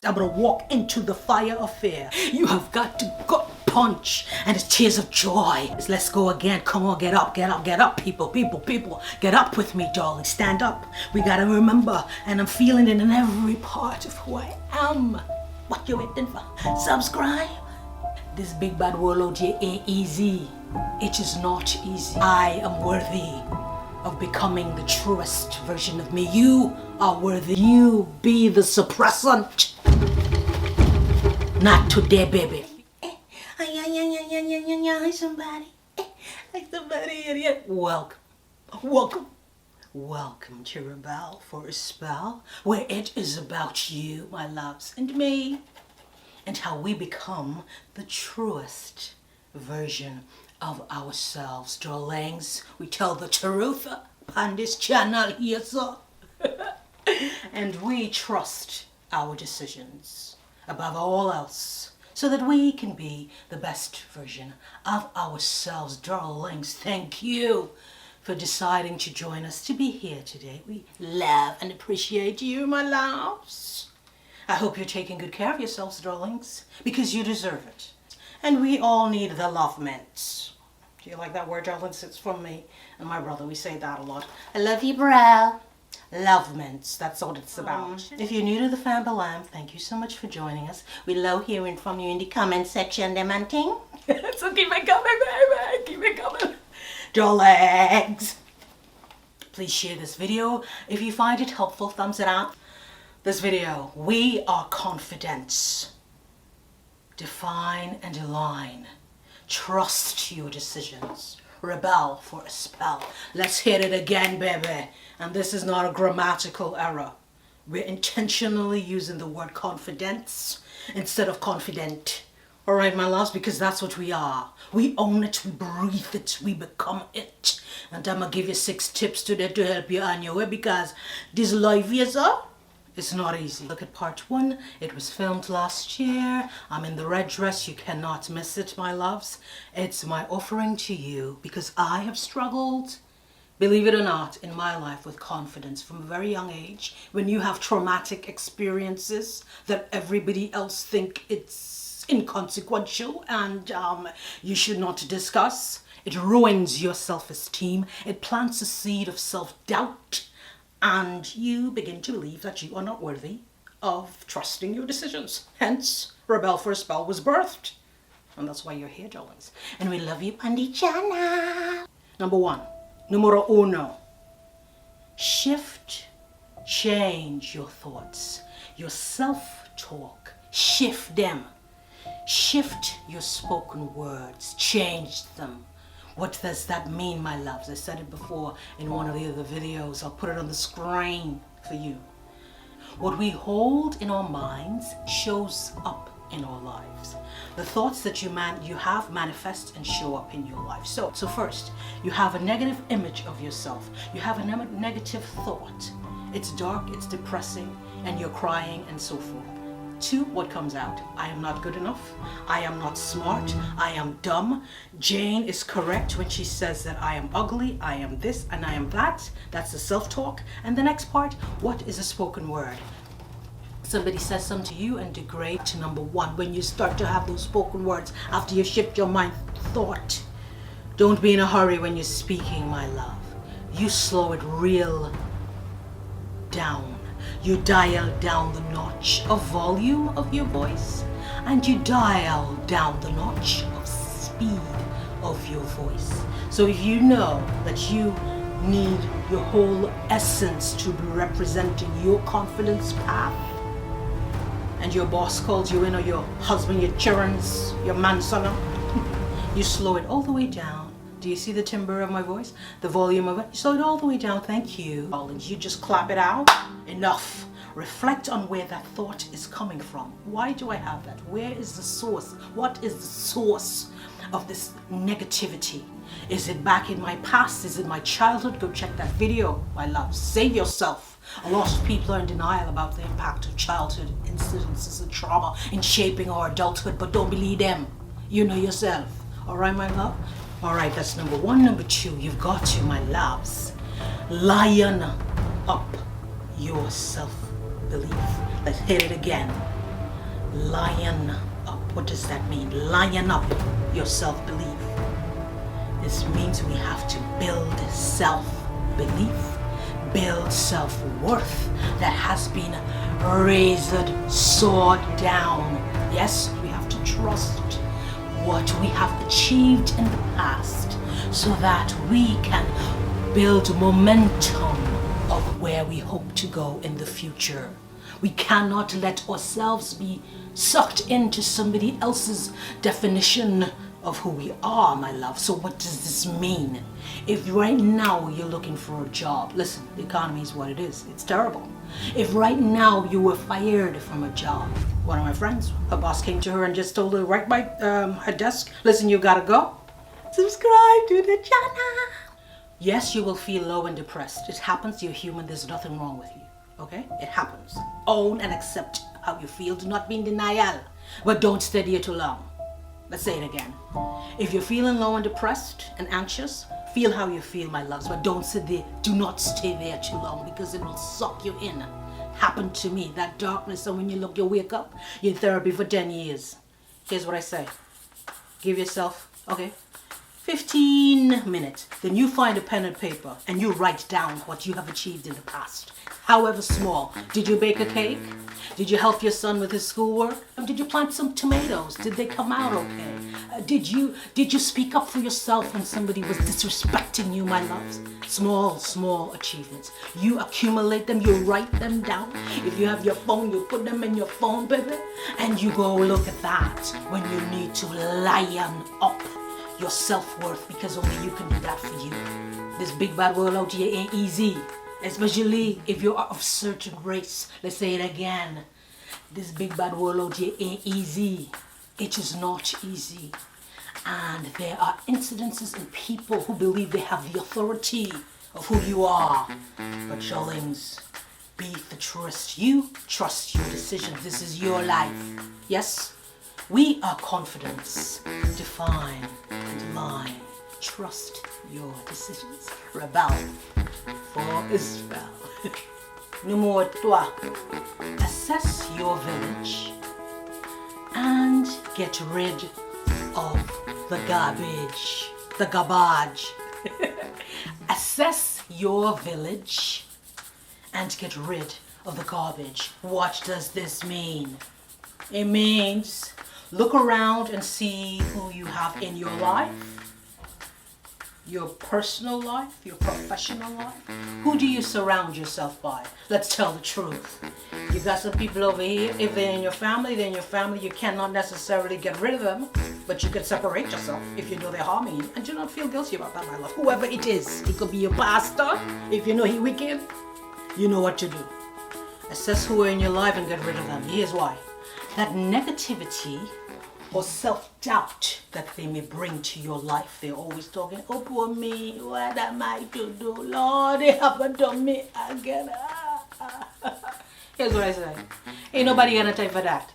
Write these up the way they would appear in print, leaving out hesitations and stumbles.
I'm gonna walk into the fire of fear. You have got to gut punch and it's tears of joy. Let's go again. Come on, get up, get up, get up, people, people, people. Get up with me, darling. Stand up. We gotta remember, and I'm feeling it in every part of who I am. What you waiting for? Subscribe. This big bad world out here ain't easy. It is not easy. I am worthy of becoming the truest version of me. You are worthy. You be the suppressant. Not today, baby. Hi, somebody. Hi, somebody, idiot. Welcome. Welcome. Welcome to Rebel for a Spell, where it is about you, my loves, and me, and how we become the truest version of ourselves. Darlings, we tell the truth on this channel here, sir. And we trust our decisions above all else, so that we can be the best version of ourselves. Darlings, thank you for deciding to join us to be here today. We love and appreciate you, my loves. I hope you're taking good care of yourselves, darlings, because you deserve it. And we all need the love mints. Do you like that word, darlings? It's from me and my brother. We say that a lot. I love you, bro. Love mints, that's what it's about. If you're new to the family, thank you so much for joining us. We love hearing from you in the comment section, them and ting. So keep it coming, baby. Keep it coming. Darlings, please share this video. If you find it helpful, thumbs it up. This video, we are confident. Define and align. Trust your decisions. Rebel for a spell. Let's hit it again, baby. And this is not a grammatical error. We're intentionally using the word confidence instead of confident. All right, my loves, because that's what we are. We own it, we breathe it, we become it. And I'm gonna give you 6 tips today to help you on your way, because this life is it's not easy. Look at part 1. It was filmed last year. I'm in the red dress. You cannot miss it, my loves. It's my offering to you because I have struggled, believe it or not, in my life with confidence from a very young age. When you have traumatic experiences that everybody else think it's inconsequential and you should not discuss, it ruins your self-esteem. It plants a seed of self-doubt. And you begin to believe that you are not worthy of trusting your decisions. Hence, Rebel for a Spell was birthed. And that's why you're here, darlings. And we love you, Pandi Chana. Number 1, numero uno. Shift, change your thoughts. Your self-talk. Shift them. Shift your spoken words. Change them. What does that mean, my loves? I said it before in one of the other videos. I'll put it on the screen for you. What we hold in our minds shows up in our lives. The thoughts that you have manifest and show up in your life. So first, you have a negative image of yourself. You have a negative thought. It's dark, it's depressing, and you're crying and so forth. 2, what comes out? I am not good enough. I am not smart. I am dumb. Jane is correct when she says that I am ugly, I am this, and I am that. That's the self-talk. And the next part, what is a spoken word? Somebody says something to you and degrade to number 1. When you start to have those spoken words after you shift your mind thought. Don't be in a hurry when you're speaking, my love. You slow it real down. You dial down the notch of volume of your voice, and you dial down the notch of speed of your voice. So if you know that you need your whole essence to be representing your confidence path, and your boss calls you in, or your husband, your children, your manson, you slow it all the way down. Do you see the timbre of my voice? The volume of it? Slow it all the way down. Thank you. You just clap it out. Enough. Reflect on where that thought is coming from. Why do I have that? Where is the source? What is the source of this negativity? Is it back in my past? Is it my childhood? Go check that video, my love. Save yourself. A lot of people are in denial about the impact of childhood incidences and trauma in shaping our adulthood, but don't believe them. You know yourself. All right, my love? All right, that's number 1. Number 2, you've got to, my loves, lion up your self-belief. Let's hit it again. Lion up. What does that mean? Lion up your self-belief. This means we have to build self-belief, build self-worth that has been razored, sawed down. Yes, we have to trust what we have achieved in the past so that we can build momentum of where we hope to go in the future. We cannot let ourselves be sucked into somebody else's definition of who we are, my love. So what does this mean? If right now you're looking for a job, listen, the economy is what it is. It's terrible. If right now you were fired from a job, one of my friends, her boss came to her and just told her right by her desk, listen, you gotta go. Subscribe to the channel. Yes, you will feel low and depressed. It happens, you're human, there's nothing wrong with you. Okay? It happens. Own and accept how you feel. Do not be in denial. But don't stay there too long. Let's say it again. If you're feeling low and depressed and anxious, feel how you feel, my loves, but don't sit there. Do not stay there too long because it will suck you in. Happened to me, that darkness, and when you look, you wake up, you're in therapy for 10 years. Here's what I say. Give yourself, 15 minutes. Then you find a pen and paper and you write down what you have achieved in the past. However small. Did you bake a cake? Did you help your son with his schoolwork? Did you plant some tomatoes? Did they come out okay? Did you speak up for yourself when somebody was disrespecting you, my loves? Small achievements. You accumulate them, you write them down. If you have your phone, you put them in your phone, baby. And you go look at that when you need to lion up your self-worth, because only you can do that for you. This big bad world out here ain't easy. Especially if you're of certain race. Let's say it again. This big bad world out here ain't easy. It is not easy. And there are incidences and people who believe they have the authority of who you are. But darlings, be the truest. You trust your decision. This is your life. Yes? We are confidence. Define and line. Trust your decisions. Rebel for a spell. Numéro 3. Assess your village and get rid of the garbage. The garbage. Assess your village and get rid of the garbage. What does this mean? It means look around and see who you have in your life. Your personal life, your professional life. Who do you surround yourself by? Let's tell the truth. You got some people over here, if they're in your family, they're in your family. You cannot necessarily get rid of them, but you can separate yourself if you know they're harming you. And do not feel guilty about that, my love. Whoever it is, it could be your pastor. If you know he wicked, you know what to do. Assess who are in your life and get rid of them. Here's why. That negativity or self-doubt that they may bring to your life. They're always talking, oh poor me, what am I to do? Lord, they haven't done me again. Here's what I say. Ain't nobody got time for that.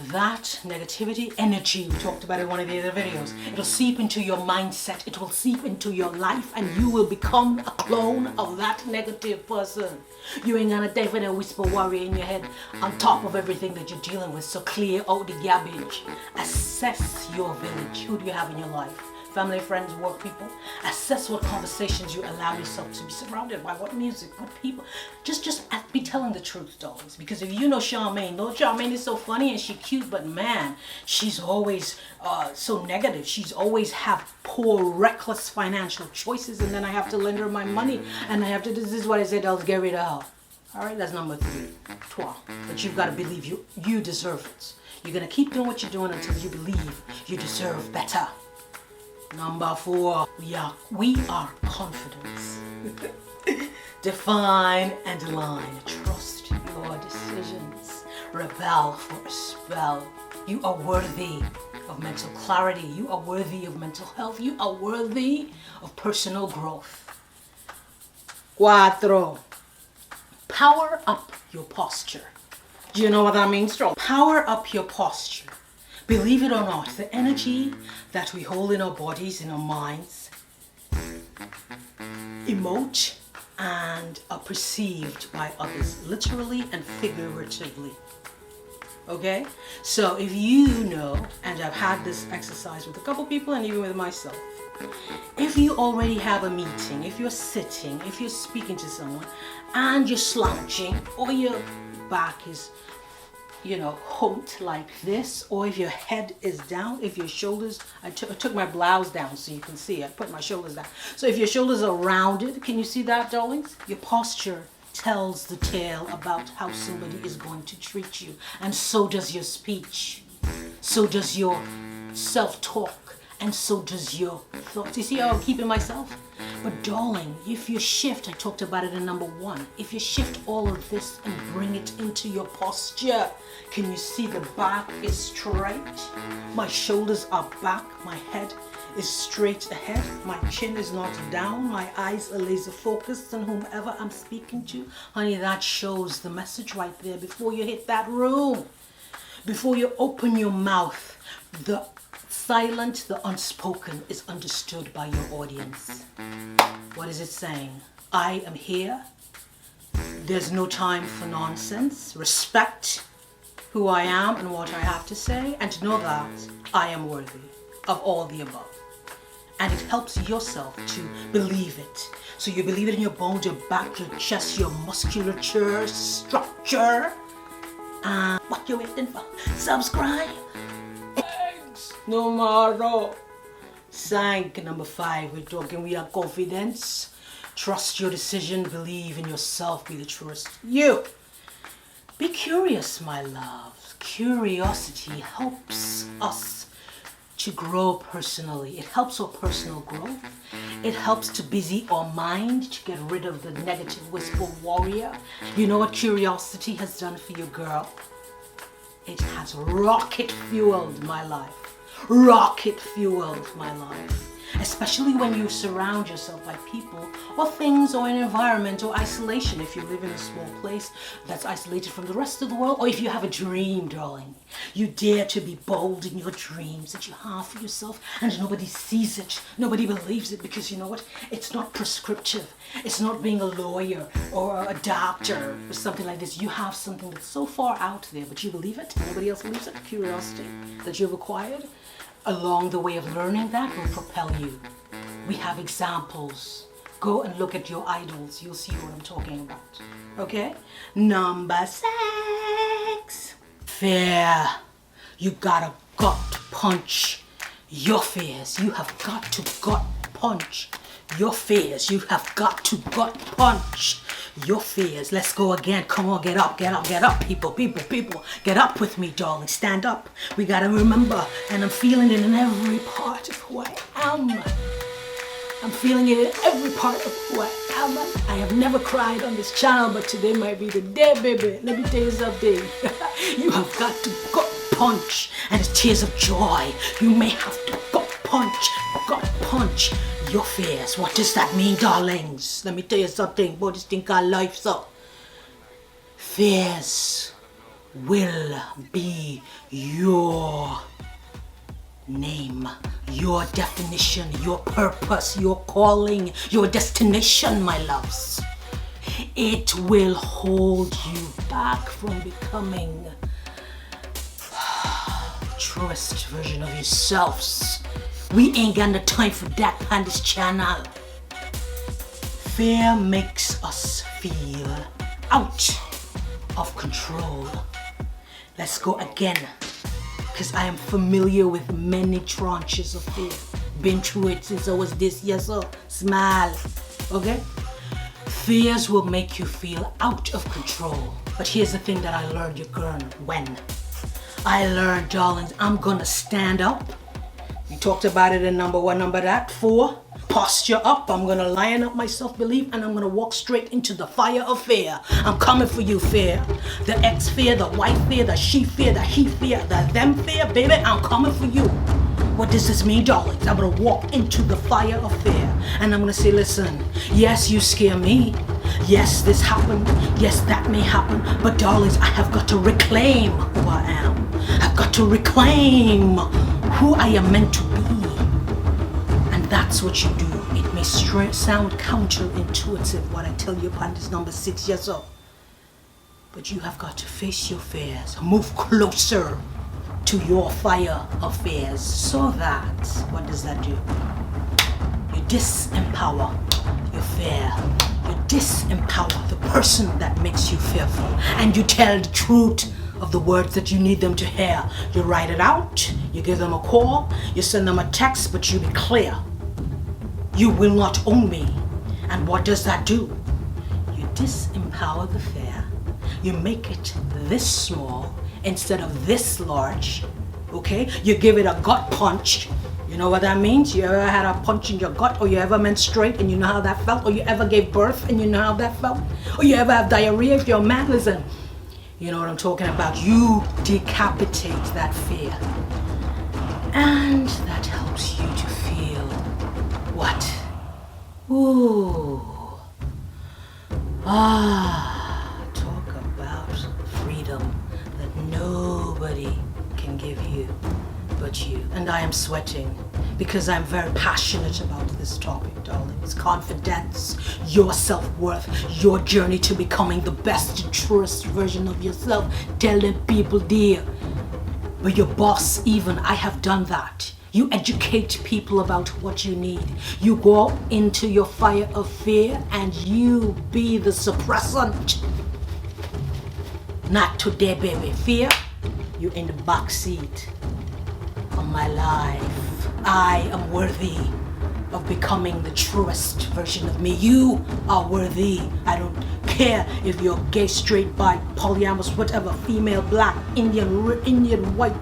That negativity energy, we talked about it in one of the other videos, it'll seep into your mindset, it will seep into your life, and you will become a clone of that negative person. You ain't gonna die for that whisper warrior in your head on top of everything that you're dealing with, so clear out the garbage. Assess your village. Who do you have in your life? Family, friends, work people. Assess what conversations you allow yourself to be surrounded by, what music, what people. Just be telling the truth, darlings. Because if you know Charmaine, Charmaine is so funny and she's cute, but man, she's always so negative. She's always have poor, reckless financial choices, and then I have to lend her my money, and I have to, this is what I said, I'll get rid of her. All right, that's number 3. 12. But you've got to believe you deserve it. You're going to keep doing what you're doing until you believe you deserve better. Number 4, we are confidence. Define and align. Trust your decisions. Rebel for a spell. You are worthy of mental clarity. You are worthy of mental health. You are worthy of personal growth. 4. Power up your posture. Do you know what that means, Stroll? Power up your posture. Believe it or not, the energy that we hold in our bodies, in our minds, emote and are perceived by others, literally and figuratively. Okay? So if you know, and I've had this exercise with a couple people and even with myself, if you already have a meeting, if you're sitting, if you're speaking to someone and you're slouching or your back is, humped like this, or if your head is down, if your shoulders, I took my blouse down so you can see, I put my shoulders down. So if your shoulders are rounded, can you see that, darlings? Your posture tells the tale about how somebody is going to treat you. And so does your speech. So does your self-talk. And so does your thoughts. You see how I'm keeping myself? But darling, if you shift, I talked about it in number 1. If you shift all of this and bring it into your posture, can you see the back is straight? My shoulders are back. My head is straight ahead. My chin is not down. My eyes are laser focused on whomever I'm speaking to. Honey, that shows the message right there before you hit that room. Before you open your mouth, the silent, the unspoken is understood by your audience. What is it saying? I am here. There's no time for nonsense. Respect who I am and what I have to say, and to know that I am worthy of all the above. And it helps yourself to believe it. So you believe it in your bones, your back, your chest, your musculature, structure. And what you waiting for? Subscribe. Thanks. No more. Sank number 5. We're talking we are confidence. Trust your decision. Believe in yourself. Be the truest you. Be curious, my love. Curiosity helps us to grow personally. It helps our personal growth. It helps to busy our mind, to get rid of the negative whisper warrior. You know what curiosity has done for you, girl? It has rocket fueled my life. Rocket fueled my life. Especially when you surround yourself by people or things or an environment or isolation. If you live in a small place that's isolated from the rest of the world, or if you have a dream, darling, you dare to be bold in your dreams that you have for yourself, and nobody sees it, nobody believes it, because you know what? It's not prescriptive. It's not being a lawyer or a doctor or something like this. You have something that's so far out there, but you believe it, nobody else believes it. Curiosity that you've acquired along the way of learning that will propel you. We have examples. Go and look at your idols. You'll see what I'm talking about. Okay? Number 6. Fear. You gotta gut punch your fears. You have got to gut punch your fears. You have got to gut punch your fears. Let's go again. Come on, get up, get up, get up, people. Get up with me, darling. Stand up. We gotta remember, and I'm feeling it in every part of who I am. I'm feeling it in every part of who I am. I have never cried on this channel, but today might be the day, baby. Let me tell you something. You have got to gut punch, and it's tears of joy. You may have to gut punch your fears. What does that mean, darlings? Let me tell you something. Boy, this thing called life, so. Fears will be your name, your definition, your purpose, your calling, your destination, my loves. It will hold you back from becoming the truest version of yourselves. We ain't got no time for that on this channel. Fear makes us feel out of control. Let's go again, because I am familiar with many tranches of fear. Been through it since I was this year, so smile. Okay? Fears will make you feel out of control. But here's the thing that I learned, you girl, when? I learned, darlings, I'm gonna stand up. We talked about it in number 1, number 4. Posture up. I'm going to line up my self-belief, and I'm going to walk straight into the fire of fear. I'm coming for you, fear. The X fear, the white fear, the she fear, the he fear, the them fear, baby. I'm coming for you. What does this mean, darlings? I'm going to walk into the fire of fear, and I'm going to say, listen, yes, you scare me. Yes, this happened. Yes, that may happen. But darlings, I have got to reclaim who I am. I've got to reclaim who I am meant to be. And that's what you do. It may sound counterintuitive what I tell you upon this number 6 years old. But you have got to face your fears, move closer to your fire of fears, so that, what does that do? You disempower your fear. You disempower the person that makes you fearful, and you tell the truth of the words that you need them to hear. You write it out, you give them a call, you send them a text, but you be clear. You will not own me. And what does that do? You disempower the fear. You make it this small instead of this large. Okay? You give it a gut punch. You know what that means? You ever had a punch in your gut, or you ever menstruate and you know how that felt, or you ever gave birth and you know how that felt, or you ever have diarrhea if you're a man? Listen, you know what I'm talking about. You decapitate that fear, and that helps you to feel what? Ooh. Talk about freedom that nobody can give you but you. And I am sweating because I'm very passionate about this topic, darling. It's confidence, your self-worth, your journey to becoming the best and truest version of yourself. Tell them people, dear, but your boss even, I have done that. You educate people about what you need. You go into your fire of fear and you be the suppressant. Not today, baby. Fear, you in the back seat of my life. I am worthy of becoming the truest version of me. You are worthy. I don't care if you're gay, straight, bi, polyamorous, whatever, female, black, Indian, white,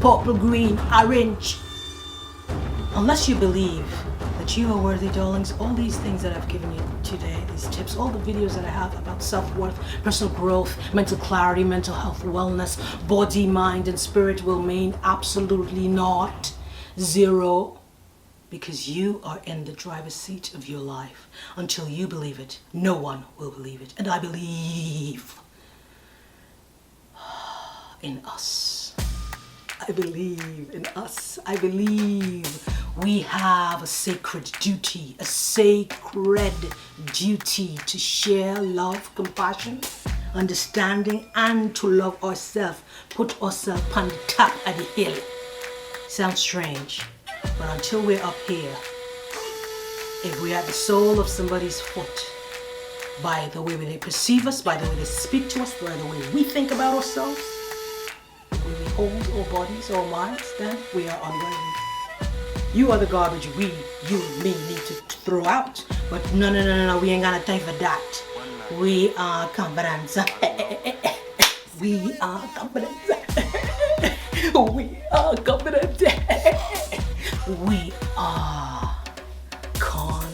purple, green, orange. Unless you believe that you are worthy, darlings, all these things that I've given you today, these tips, all the videos that I have about self-worth, personal growth, mental clarity, mental health, wellness, body, mind, and spirit will mean absolutely not zero, because you are in the driver's seat of your life. Until you believe it, no one will believe it. And I believe in us. I believe in us. I believe we have a sacred duty to share love, compassion, understanding, and to love ourselves. Put ourselves on the top of the hill. Sounds strange, but until we're up here, if we are the sole of somebody's foot, by the way they perceive us, by the way they speak to us, by the way we think about ourselves, when we hold our bodies, our minds, then we are unworthy. You are the garbage you and me need to throw out. But no, we ain't got time for that. We are confident. We are confident. We are confident. We are confident.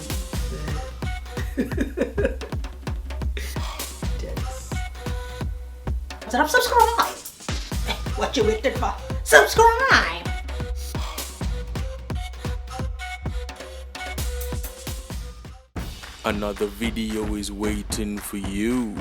Subscribe. What you waiting for? Subscribe. Another video is waiting for you.